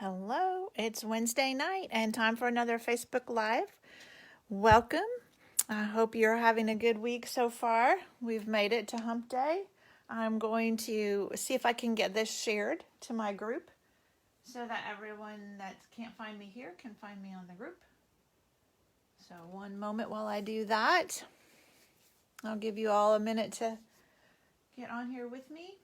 Hello, it's Wednesday night and time for another Facebook Live. Welcome. I hope you're having a good week so far. We've made it to hump day. I'm going to see if I can get this shared to my group so that everyone that can't find me here can find me on the group. So one moment while I do that. I'll give you all a minute to get on here with me.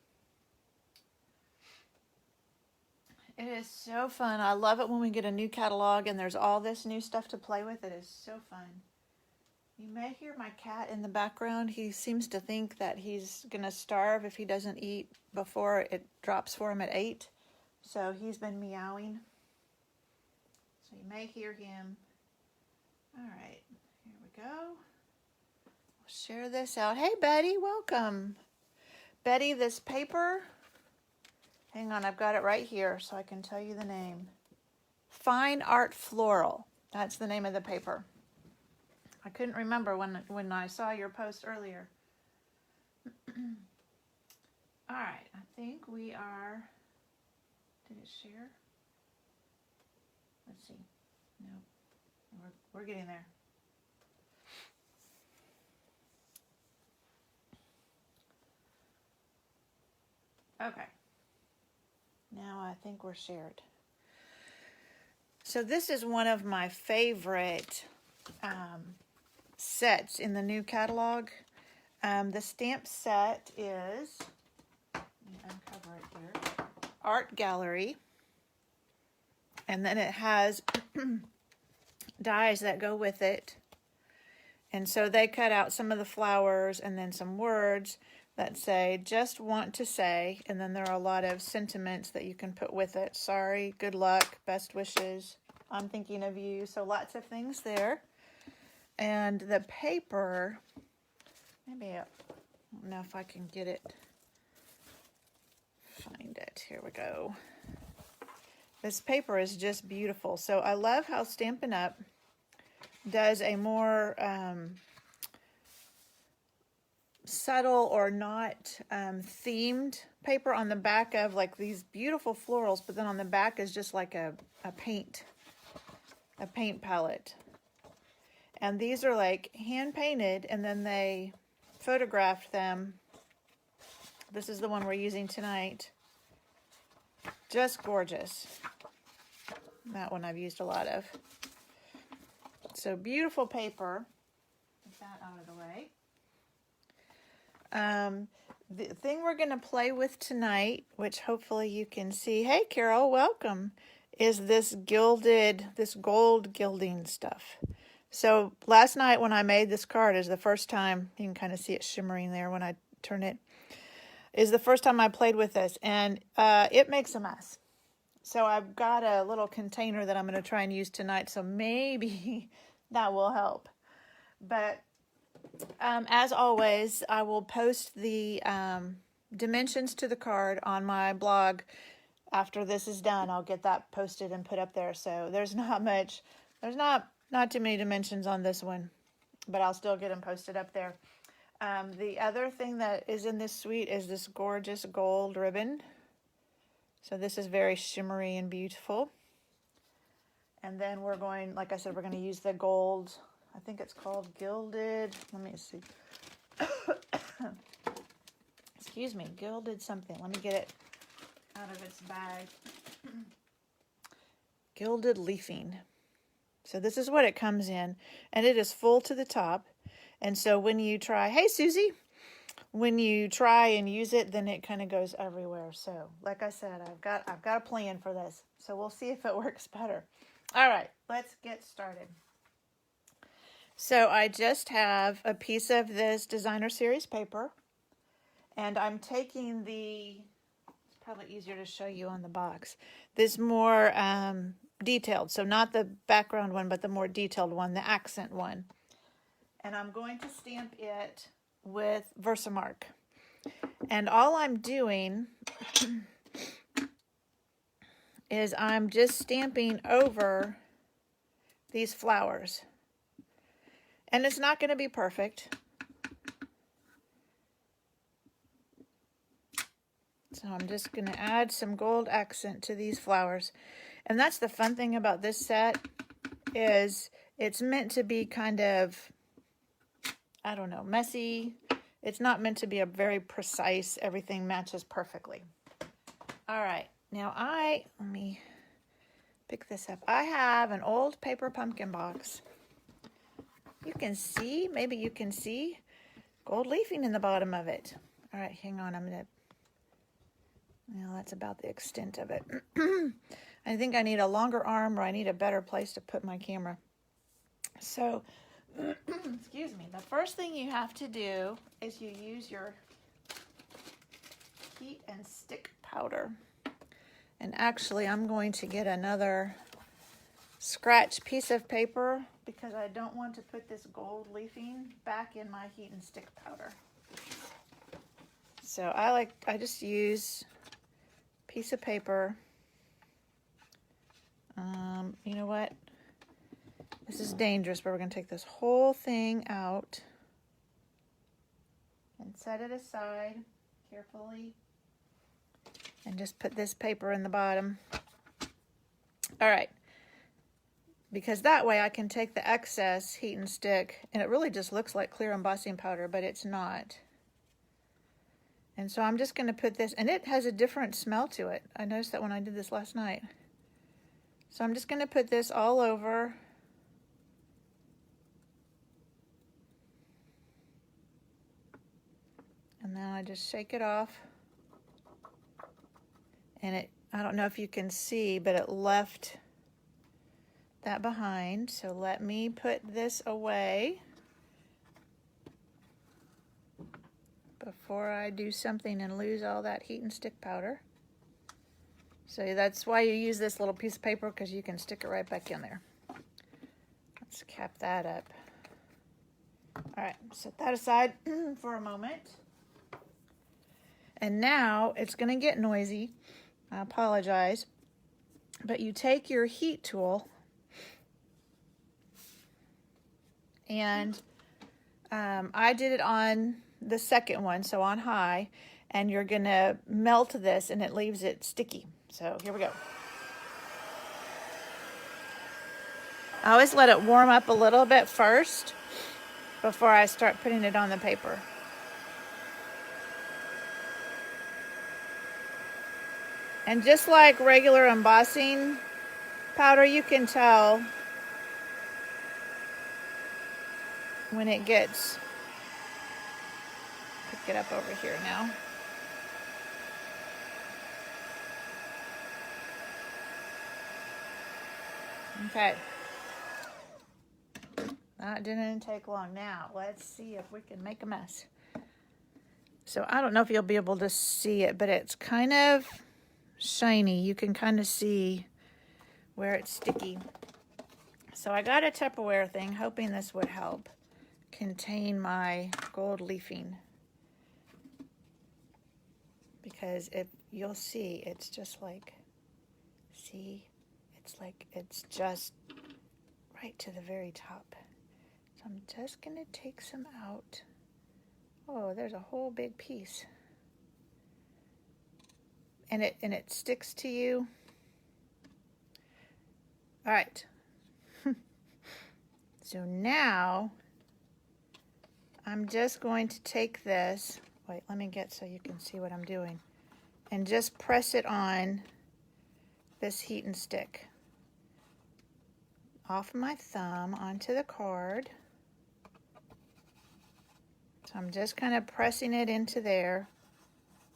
It is so fun. I love it when we get a new catalog and there's all this new stuff to play with. It is so fun. You may hear my cat in the background. He seems to think that he's going to starve if he doesn't eat before it drops for him at 8. So he's been meowing. So you may hear him. All right, here we go. We'll share this out. Hey, Betty, welcome. Betty, this paper... Hang on, I've got it right here so I can tell you the name. Fine Art Floral. That's the name of the paper. I couldn't remember when I saw your post earlier. All right, I think we are... Did it share? Let's see. No, we're getting there. Okay. Now I think we're shared. So this is one of my favorite sets in the new catalog. The stamp set is, let me uncover it here, Art Gallery. And then it has dies that go with it. And so they cut out some of the flowers and then some words that say, just want to say, and then there are a lot of sentiments that you can put with it. Sorry, good luck, best wishes, I'm thinking of you. So lots of things there. And the paper, maybe, I don't know if I can get it, find it, here we go. This paper is just beautiful. So I love how Stampin' Up! Does a more subtle or not themed paper on the back of like these beautiful florals, but then on the back is just like a paint palette. And these are like hand painted and then they photographed them. This is the one we're using tonight. Just gorgeous. That one I've used a lot of. So beautiful paper. Get that out of the way. The thing we're going to play with tonight, which hopefully you can see, hey Carol, welcome, is this gold gilding stuff. So last night when I made this card is the first time, you can kind of see it shimmering there when I turn it, is the first time I played with this, and it makes a mess. So I've got a little container that I'm going to try and use tonight, so maybe that will help. But as always, I will post the dimensions to the card on my blog. After this is done, I'll get that posted and put up there. So there's not too many dimensions on this one, but I'll still get them posted up there. The other thing that is in this suite is this gorgeous gold ribbon. So this is very shimmery and beautiful. And then we're going, like I said, we're going to use the gold. I think it's called Gilded. Let me see. Excuse me, Gilded something. Let me get it out of its bag. Gilded Leafing. So this is what it comes in. And it is full to the top. And so when you try, hey Susie, when you try and use it, then it kind of goes everywhere. So like I said, I've got a plan for this. So we'll see if it works better. All right, let's get started. So I just have a piece of this designer series paper, and I'm taking it's probably easier to show you on the box, this more detailed, so not the background one, but the more detailed one, the accent one. And I'm going to stamp it with Versamark. And all I'm doing is I'm just stamping over these flowers. And it's not going to be perfect. So I'm just going to add some gold accent to these flowers. And that's the fun thing about this set, is it's meant to be kind of, I don't know, messy. It's not meant to be a very precise, everything matches perfectly. All right, now let me pick this up. I have an old paper pumpkin box. You can see, maybe you can see gold leafing in the bottom of it. All right, hang on, well, that's about the extent of it. I think I need a longer arm, or I need a better place to put my camera. So, excuse me, the first thing you have to do is you use your heat and stick powder. And actually, I'm going to get another scratch piece of paper because I don't want to put this gold leafing back in my heat and stick powder. So I just use a piece of paper. You know what? This is dangerous, but we're going to take this whole thing out and set it aside carefully and just put this paper in the bottom. All right, because that way I can take the excess heat and stick, and it really just looks like clear embossing powder, but it's not. And so I'm just going to put this, and it has a different smell to it. I noticed that when I did this last night. So I'm just going to put this all over. And then I just shake it off. And I don't know if you can see, but it left that behind. So let me put this away before I do something and lose all that heat and stick powder. So that's why you use this little piece of paper, because you can stick it right back in there. Let's cap that up. All right, set that aside for a moment. And now it's going to get noisy. I apologize. But you take your heat tool, and I did it on the second one, so on high, and you're going to melt this, and it leaves it sticky. So here we go. I always let it warm up a little bit first before I start putting it on the paper. And just like regular embossing powder, you can tell when it gets, pick it up over here now. Okay. That didn't take long. Now, let's see if we can make a mess. So I don't know if you'll be able to see it, but it's kind of shiny. You can kind of see where it's sticky. So I got a Tupperware thing, hoping this would help contain my gold leafing. Because you'll see, it's just like, see, it's just right to the very top. So I'm just gonna take some out. Oh, there's a whole big piece. And it sticks to you. All right. So now I'm just going to take this. Wait, let me get so you can see what I'm doing. And just press it on this heat and stick. Off my thumb onto the card. So I'm just kind of pressing it into there.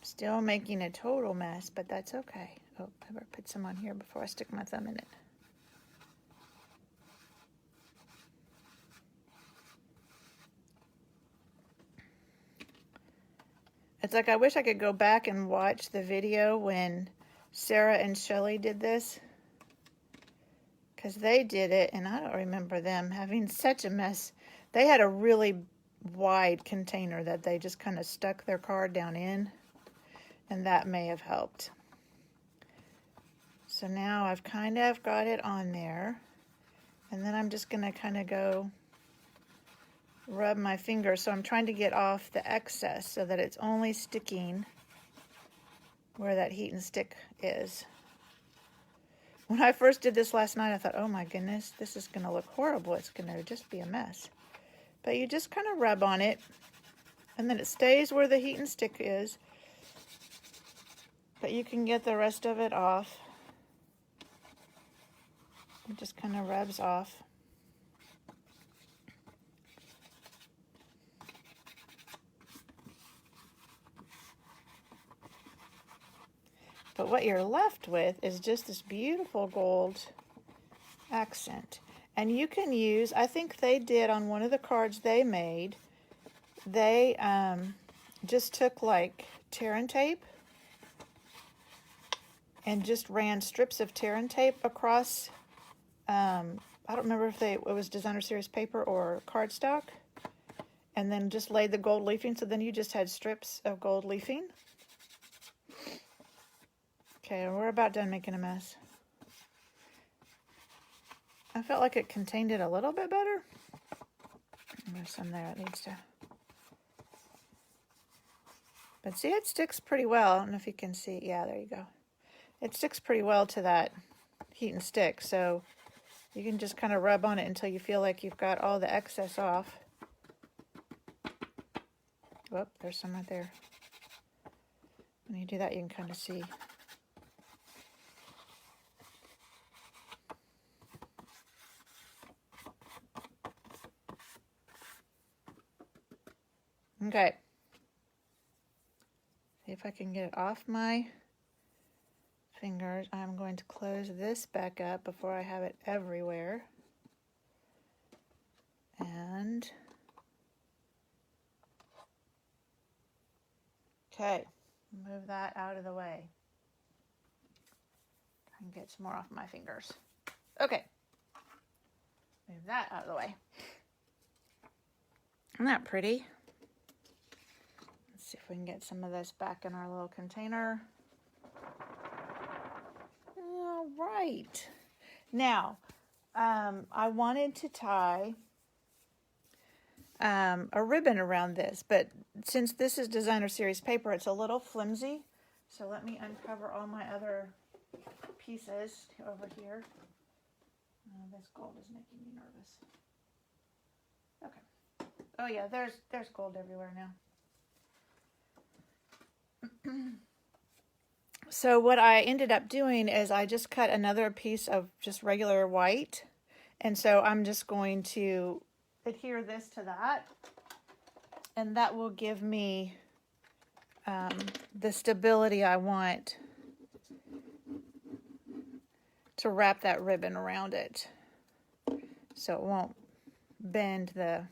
Still making a total mess, but that's okay. Oh, I better put some on here before I stick my thumb in it. It's like I wish I could go back and watch the video when Sarah and Shelley did this, because they did it, and I don't remember them having such a mess. They had a really wide container that they just kind of stuck their card down in, and that may have helped. So now I've kind of got it on there, and then I'm just going to kind of go rub my finger. So I'm trying to get off the excess so that it's only sticking where that heat and stick is. When I first did this last night, I thought, oh my goodness, this is going to look horrible. It's going to just be a mess. But you just kind of rub on it, and then it stays where the heat and stick is. But you can get the rest of it off. It just kind of rubs off. But what you're left with is just this beautiful gold accent. And you can use, I think they did on one of the cards they made, they just took like tear and tape and just ran strips of tear and tape across, I don't remember if it was designer series paper or cardstock, and then just laid the gold leafing, so then you just had strips of gold leafing. Okay, we're about done making a mess. I felt like it contained it a little bit better. There's some there it needs to. But see, it sticks pretty well. I don't know if you can see. Yeah, there you go. It sticks pretty well to that heat and stick. So you can just kind of rub on it until you feel like you've got all the excess off. Whoop, there's some right there. When you do that, you can kind of see. Okay. See if I can get it off my fingers. I'm going to close this back up before I have it everywhere. And okay, move that out of the way. I can get some more off my fingers. Okay, move that out of the way. Isn't that pretty? Let's see if we can get some of this back in our little container. All right. Now, I wanted to tie a ribbon around this, but since this is designer series paper, it's a little flimsy. So let me uncover all my other pieces over here. This gold is making me nervous. Okay. Oh yeah, there's gold everywhere now. So what I ended up doing is I just cut another piece of just regular white, and so I'm just going to adhere this to that, and that will give me the stability I want to wrap that ribbon around it so it won't bend the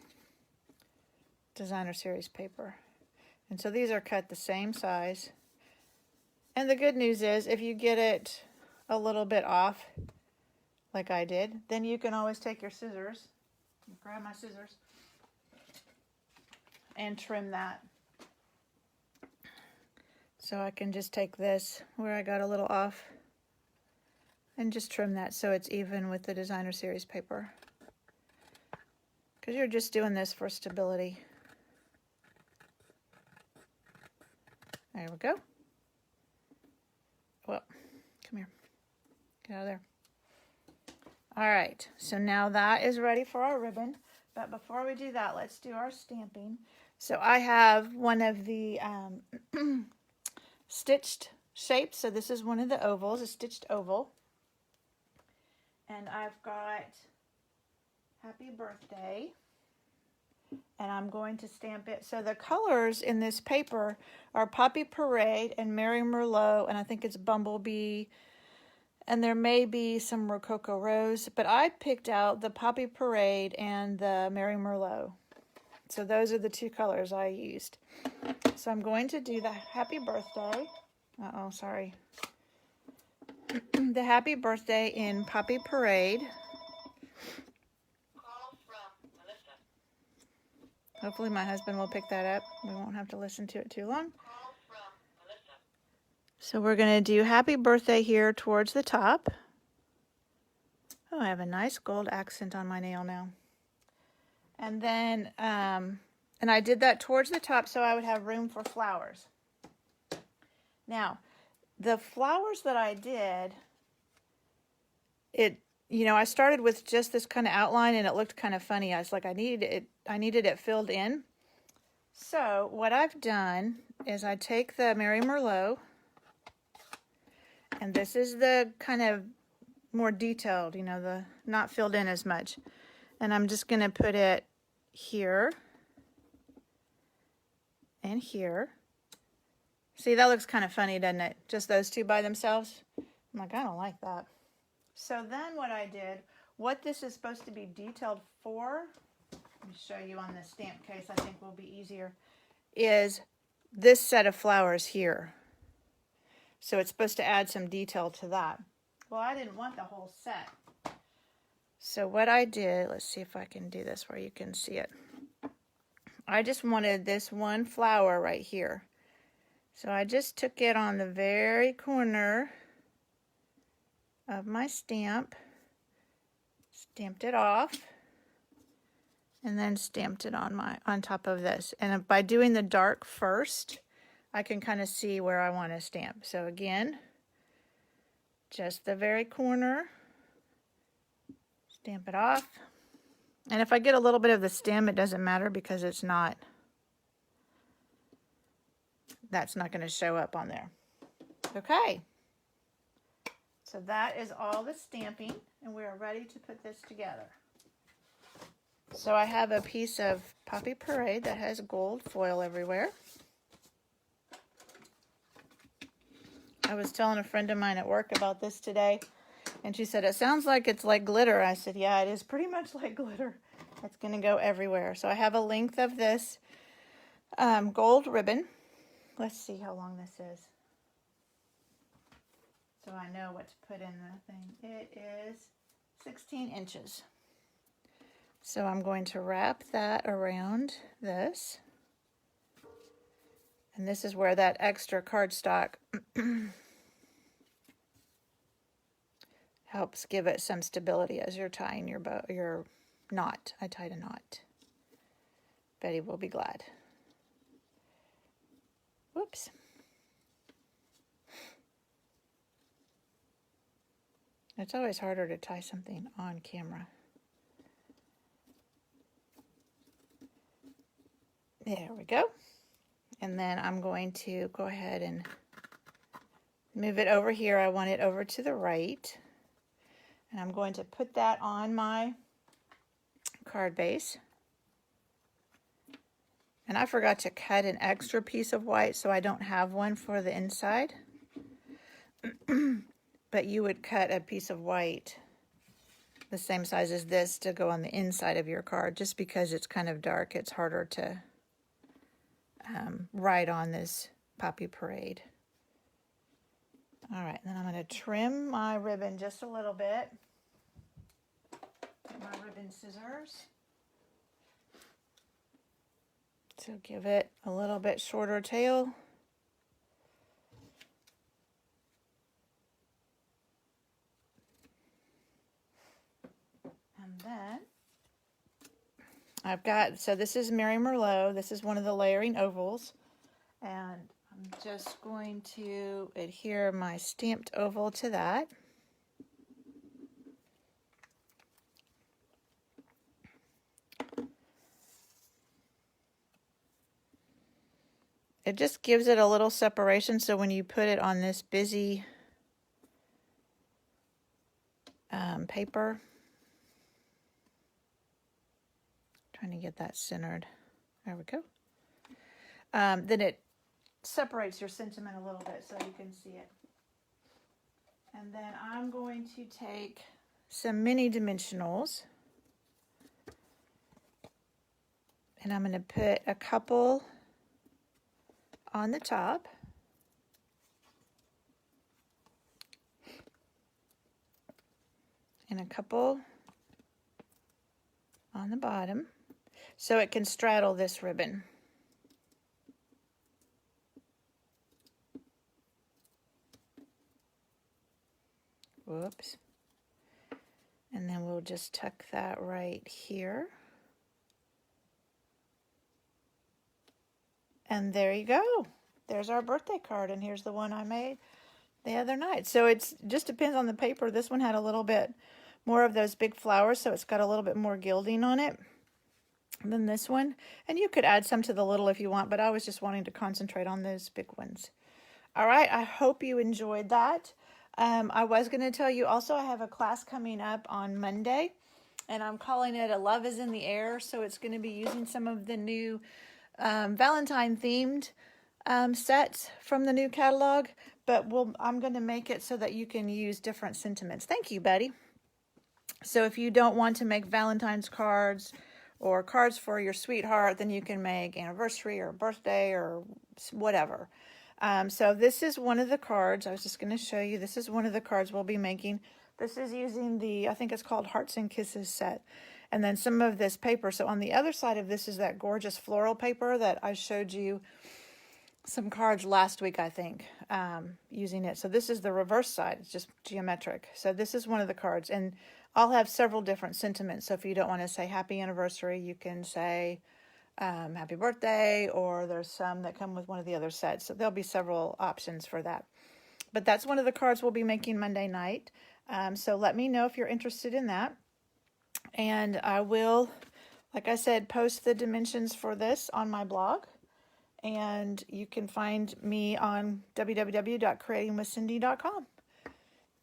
designer series paper. And so these are cut the same size. And the good news is if you get it a little bit off, like I did, then you can always take your scissors, grab my scissors, and trim that. So I can just take this where I got a little off and just trim that so it's even with the designer series paper. Because you're just doing this for stability. There we go. Well, come here. Get out of there. All right, so now that is ready for our ribbon. But before we do that, let's do our stamping. So I have one of the stitched shapes. So this is one of the ovals, a stitched oval. And I've got Happy Birthday. And I'm going to stamp it. So the colors in this paper are Poppy Parade and Mary Merlot, and I think it's Bumblebee, and there may be some Rococo Rose, but I picked out the Poppy Parade and the Mary Merlot. So those are the two colors I used. So I'm going to do the Happy Birthday. Uh-oh, sorry. The Happy Birthday in Poppy Parade. Hopefully my husband will pick that up. We won't have to listen to it too long. So we're going to do Happy Birthday here towards the top. Oh, I have a nice gold accent on my nail now. And then, and I did that towards the top so I would have room for flowers. Now, the flowers that I did, you know, I started with just this kind of outline and it looked kind of funny. I was like, I needed it filled in. So what I've done is I take the Mary Merlot, and this is the kind of more detailed, you know, the not filled in as much. And I'm just going to put it here and here. See, that looks kind of funny, doesn't it? Just those two by themselves. I'm like, I don't like that. So then what I did, what this is supposed to be detailed for, let me show you on this stamp case, I think will be easier, is this set of flowers here. So it's supposed to add some detail to that. Well, I didn't want the whole set. So what I did, let's see if I can do this where you can see it. I just wanted this one flower right here. So I just took it on the very corner of my stamp, stamped it off, and then stamped it on top of this. And by doing the dark first, I can kind of see where I want to stamp. So again, just the very corner, stamp it off. And if I get a little bit of the stem, it doesn't matter because it's not, that's not going to show up on there. Okay. So that is all the stamping, and we are ready to put this together. So I have a piece of Poppy Parade that has gold foil everywhere. I was telling a friend of mine at work about this today, and she said, it sounds like it's like glitter. I said, yeah, it is pretty much like glitter. It's going to go everywhere. So I have a length of this gold ribbon. Let's see how long this is, so I know what to put in the thing. It is 16 inches. So I'm going to wrap that around this. And this is where that extra cardstock helps give it some stability as you're tying your bow, your knot. I tied a knot. Betty will be glad. Whoops. It's always harder to tie something on camera. There we go. And then I'm going to go ahead and move it over here. I want it over to the right. And I'm going to put that on my card base. And I forgot to cut an extra piece of white, so I don't have one for the inside. But you would cut a piece of white the same size as this to go on the inside of your card. Just because it's kind of dark, it's harder to write on this Poppy Parade. All right, then I'm going to trim my ribbon just a little bit. Get my ribbon scissors. So give it a little bit shorter tail. And then I've got, so this is Mary Merlot. This is one of the layering ovals. And I'm just going to adhere my stamped oval to that. It just gives it a little separation, so when you put it on this busy paper, trying to get that centered. There we go. Then it separates your sentiment a little bit so you can see it. And then I'm going to take some mini dimensionals, and I'm going to put a couple on the top. And a couple on the bottom, so it can straddle this ribbon. Whoops. And then we'll just tuck that right here. And there you go. There's our birthday card, and here's the one I made the other night. So it just depends on the paper. This one had a little bit more of those big flowers, so it's got a little bit more gilding on it than this one. And you could add some to the little if you want, but I was just wanting to concentrate on those big ones. All right, I hope you enjoyed that. I was going to tell you also I have a class coming up on Monday, and I'm calling it A Love is in the Air. So it's going to be using some of the new Valentine themed sets from the new catalog, but I'm going to make it so that you can use different sentiments. Thank you, Betty. So if you don't want to make Valentine's cards or cards for your sweetheart, then you can make anniversary or birthday or whatever. So this is one of the cards. I was just going to show you. This is one of the cards we'll be making. This is using I think it's called Hearts and Kisses set. And then some of this paper. So on the other side of this is that gorgeous floral paper that I showed you some cards last week, I think, using it. So this is the reverse side. It's just geometric. So this is one of the cards. And I'll have several different sentiments. So if you don't want to say happy anniversary, you can say happy birthday, or there's some that come with one of the other sets. So there'll be several options for that. But that's one of the cards we'll be making Monday night. So let me know if you're interested in that. And I will, like I said, post the dimensions for this on my blog. And you can find me on www.creatingwithcindy.com.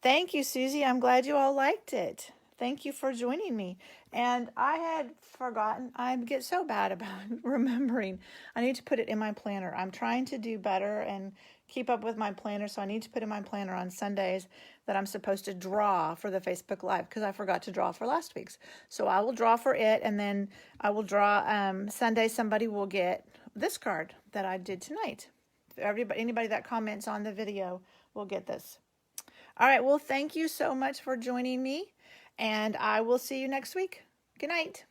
Thank you, Susie. I'm glad you all liked it. Thank you for joining me. And I had forgotten. I get so bad about remembering. I need to put it in my planner. I'm trying to do better and keep up with my planner. So I need to put in my planner on Sundays that I'm supposed to draw for the Facebook Live, because I forgot to draw for last week's. So I will draw for it, and then I will draw Sunday. Somebody will get this card that I did tonight. Anybody that comments on the video will get this. All right. Well, thank you so much for joining me, and I will see you next week. Good night.